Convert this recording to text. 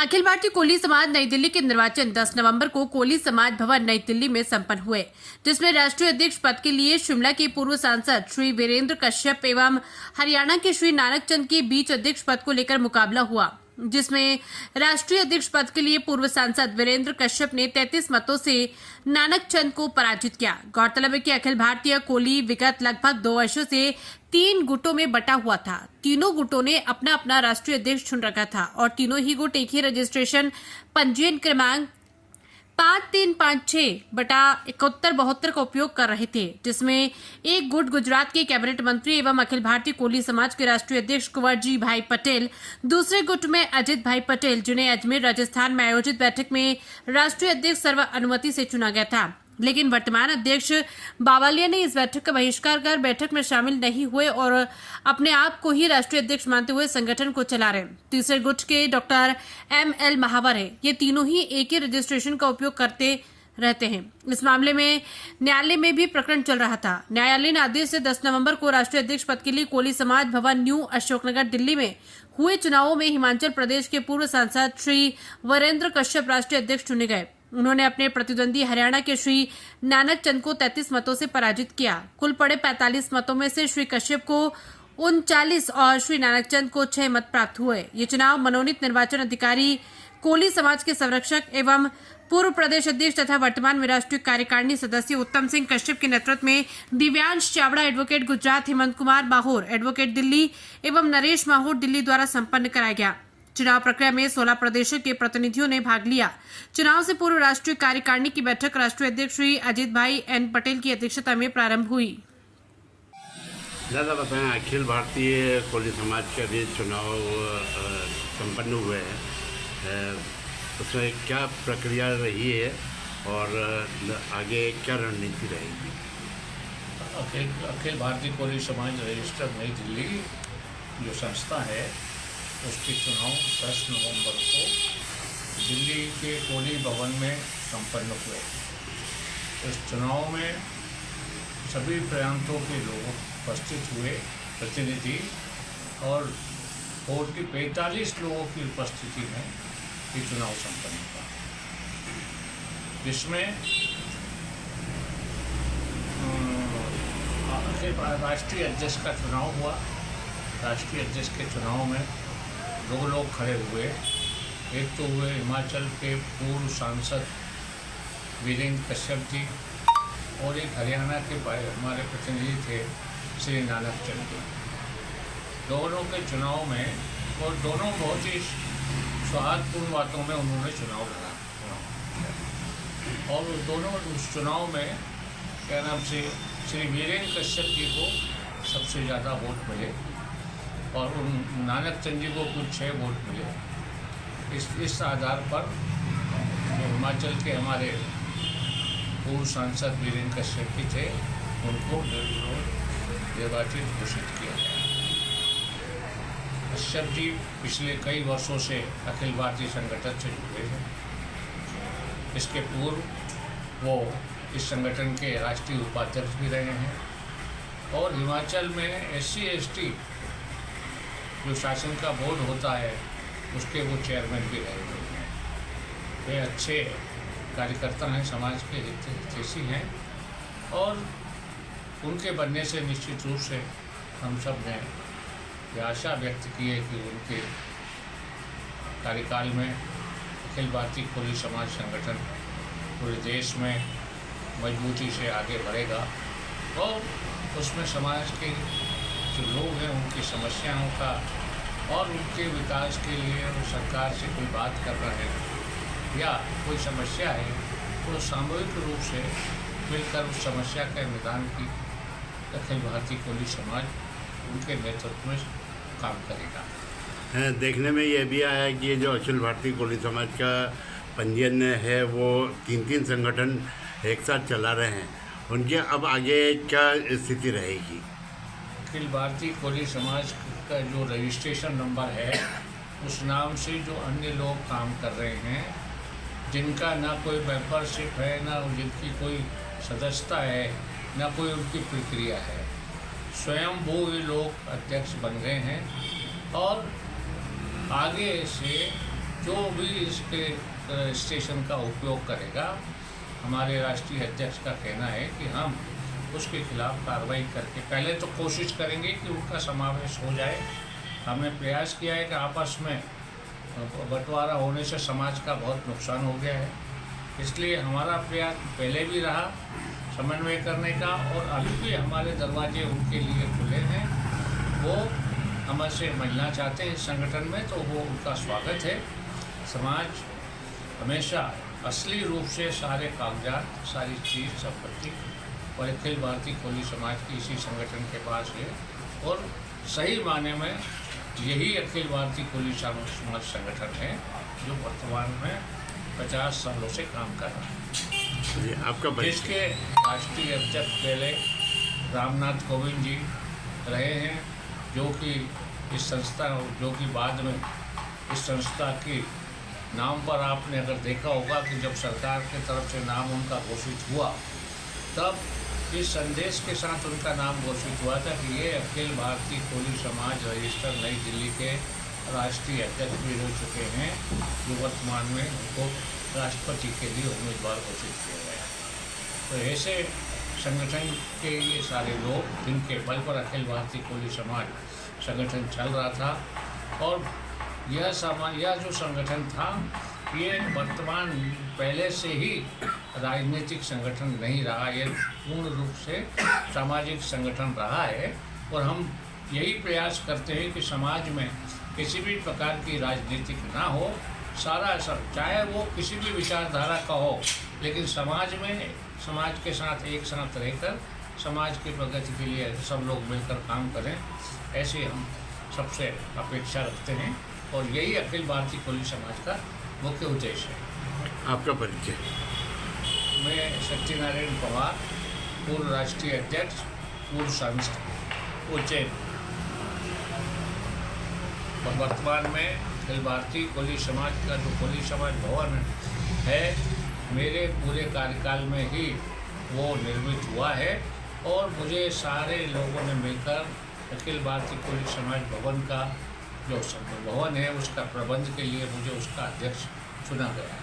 अखिल भारतीय कोली समाज नई दिल्ली के निर्वाचन 10 नवंबर को कोली समाज भवन नई दिल्ली में संपन्न हुए, जिसमें राष्ट्रीय अध्यक्ष पद के लिए शिमला के पूर्व सांसद श्री वीरेंद्र कश्यप एवं हरियाणा के श्री नानक चंद के बीच अध्यक्ष पद को लेकर मुकाबला हुआ, जिसमें राष्ट्रीय अध्यक्ष पद के लिए पूर्व सांसद वीरेंद्र कश्यप ने 33 मतों से नानक चंद को पराजित किया। गौरतलब है कि अखिल भारतीय कोली विगत लगभग 2 वर्षों से 3 गुटों में बटा हुआ था। तीनों गुटों ने अपना अपना राष्ट्रीय अध्यक्ष चुन रखा था और तीनों ही गुट एक ही रजिस्ट्रेशन पंजीयन क्रमांक 5356/7172 का उपयोग कर रहे थे, जिसमें एक गुट गुजरात के कैबिनेट मंत्री एवं अखिल भारतीय कोली समाज के राष्ट्रीय अध्यक्ष कुंवर जी भाई पटेल, दूसरे गुट में अजित भाई पटेल, जिन्हें अजमेर राजस्थान में आयोजित बैठक में राष्ट्रीय अध्यक्ष सर्वानुमति से चुना गया था। लेकिन वर्तमान अध्यक्ष बावलिया ने इस बैठक का बहिष्कार कर बैठक में शामिल नहीं हुए और अपने आप को ही राष्ट्रीय अध्यक्ष मानते हुए संगठन को चला रहे। तीसरे गुट के डॉक्टर ML महावर है। ये तीनों ही एक ही रजिस्ट्रेशन का उपयोग करते रहते हैं। इस मामले में न्यायालय में भी प्रकरण चल रहा था। न्यायालय ने आदेश से 10 नवंबर को राष्ट्रीय अध्यक्ष पद के लिए कोली समाज भवन न्यू अशोकनगर दिल्ली में हुए चुनावों में हिमाचल प्रदेश के पूर्व सांसद श्री वीरेंद्र कश्यप राष्ट्रीय अध्यक्ष चुने गए। उन्होंने अपने प्रतिद्वंदी हरियाणा के श्री नानक चंद को 33 मतों से पराजित किया। कुल पड़े 45 मतों में से श्री कश्यप को 39 और श्री नानक चंद को 6 मत प्राप्त हुए। ये चुनाव मनोनीत निर्वाचन अधिकारी कोली समाज के संरक्षक एवं पूर्व प्रदेश अध्यक्ष तथा वर्तमान में राष्ट्रीय कार्यकारिणी सदस्य उत्तम सिंह कश्यप के नेतृत्व में दिव्यांश चावड़ा एडवोकेट गुजरात, हेमंत कुमार माहौर एडवोकेट दिल्ली एवं नरेश माहौर दिल्ली द्वारा संपन्न कराया गया। चुनाव प्रक्रिया में 16 प्रदेशों के प्रतिनिधियों ने भाग लिया। चुनाव से पूर्व राष्ट्रीय कार्यकारिणी की बैठक राष्ट्रीय अध्यक्ष श्री अजित भाई N पटेल की अध्यक्षता में प्रारंभ हुई। ज़्यादा बताएं, अखिल भारतीय कोली समाज के अभी चुनाव संपन्न हुए हैं, उसमें क्या प्रक्रिया रही है और आगे क्या रणनीति रहेगी? अखिल भारतीय कोली समाज रजिस्टर नई दिल्ली जो संस्था है, उसके चुनाव 10 नवंबर को दिल्ली के कोली भवन में संपन्न हुए। इस चुनाव में सभी प्रांतों के लोग उपस्थित हुए, प्रतिनिधि, और कोर्ट के 45 लोगों की उपस्थिति में ये चुनाव संपन्न हुआ, जिसमें राष्ट्रीय अध्यक्ष का चुनाव हुआ। राष्ट्रीय अध्यक्ष के चुनाव में 2 लोग खड़े हुए। एक तो हुए हिमाचल के पूर्व सांसद वीरेंद्र कश्यप जी और एक हरियाणा के हमारे प्रतिनिधि थे श्री नानक चंद जी। दोनों के चुनाव में, और दोनों बहुत ही सौहार्दपूर्ण बातों में उन्होंने चुनाव लड़ा, और उस चुनाव में क्या नाम से श्री वीरेंद्र कश्यप जी को सबसे ज़्यादा वोट मिले और उन नानक चंद जी को कुछ 6 वोट मिले। इस आधार पर हिमाचल के हमारे पूर्व सांसद वीरेंद्र कश्यप जी थे, उनको निर्वाचित घोषित किया गया। कश्यप जी पिछले कई वर्षों से अखिल भारतीय संगठन से जुड़े हैं। इसके पूर्व वो इस संगठन के राष्ट्रीय उपाध्यक्ष भी रहे हैं और हिमाचल में SC/ST जो शासन का बोर्ड होता है, उसके वो चेयरमैन भी रहे हैं। वे अच्छे कार्यकर्ता हैं, समाज के हितैषी हैं, और उनके बनने से निश्चित रूप से हम सब ने ये आशा व्यक्त की है कि उनके कार्यकाल में अखिल भारतीय कोली समाज संगठन पूरे देश में मजबूती से आगे बढ़ेगा और उसमें समाज के जो लोग हैं उनकी समस्याओं का और उनके विकास के लिए सरकार से कोई बात कर रहे हैं या कोई समस्या है, तो सामूहिक रूप से मिलकर उस समस्या के निदान की अखिल भारतीय कोली समाज उनके नेतृत्व में काम करेगा। देखने में ये भी आया कि ये जो अखिल भारतीय कोली समाज का पंजीयन है, वो 3 संगठन एक साथ चला रहे हैं, उनके अब आगे क्या स्थिति रहेगी? अखिल भारतीय कोली समाज का जो रजिस्ट्रेशन नंबर है, उस नाम से जो अन्य लोग काम कर रहे हैं, जिनका ना कोई मेंबरशिप है, ना जिनकी कोई सदस्यता है, ना कोई उनकी प्रक्रिया है, स्वयं वो ये लोग अध्यक्ष बन गए हैं और आगे से जो भी इसके स्टेशन का उपयोग करेगा, हमारे राष्ट्रीय अध्यक्ष का कहना है कि हम उसके खिलाफ कार्रवाई करके पहले तो कोशिश करेंगे कि उनका समावेश हो जाए। हमने प्रयास किया है कि आपस में बंटवारा होने से समाज का बहुत नुकसान हो गया है, इसलिए हमारा प्रयास पहले भी रहा समन्वय करने का, और अभी भी हमारे दरवाजे उनके लिए खुले हैं। वो हमसे मिलना चाहते हैं इस संगठन में, तो वो उनका स्वागत है। समाज हमेशा असली रूप से सारे कागजात, सारी चीज़ संपत्ति और अखिल भारतीय कोली समाज की इसी संगठन के पास है, और सही माने में यही अखिल भारतीय कोली समाज संगठन है जो वर्तमान में 50 सालों से काम कर रहा है। जी, आपका परिचय। जिसके राष्ट्रीय अध्यक्ष पहले रामनाथ कोविंद जी रहे हैं, जो कि इस संस्था, जो कि बाद में इस संस्था की नाम पर आपने अगर देखा होगा कि जब सरकार की तरफ से नाम उनका घोषित हुआ, तब इस संदेश के साथ उनका नाम घोषित हुआ था कि ये अखिल भारतीय कोली समाज रजिस्टर नई दिल्ली के राष्ट्रीय अध्यक्ष भी हो चुके हैं, जो वर्तमान में उनको राष्ट्रपति के लिए उम्मीदवार घोषित किया गया। तो ऐसे संगठन के ये सारे लोग जिनके बल पर अखिल भारतीय कोली समाज संगठन चल रहा था, और यह जो संगठन था ये वर्तमान पहले से ही राजनीतिक संगठन नहीं रहा, ये पूर्ण रूप से सामाजिक संगठन रहा है। और हम यही प्रयास करते हैं कि समाज में किसी भी प्रकार की राजनीतिक ना हो, सारा सब, चाहे वो किसी भी विचारधारा का हो, लेकिन समाज में समाज के साथ एक साथ रहकर समाज की प्रगति के लिए सब लोग मिलकर काम करें, ऐसे हम सबसे अपेक्षा रखते हैं, और यही अखिल भारतीय कोली समाज का मुख्य उद्देश्य है। आपका परिचय। मैं सत्यनारायण पवार, पूर्व राष्ट्रीय अध्यक्ष, पूर्व सांसद, उज्जैन। और वर्तमान में अखिल भारतीय कोली समाज का जो कोली समाज भवन है, मेरे पूरे कार्यकाल में ही वो निर्मित हुआ है, और मुझे सारे लोगों ने मिलकर अखिल भारतीय कोली समाज भवन का जो भवन है उसका प्रबंध के लिए मुझे उसका अध्यक्ष चुना गया है।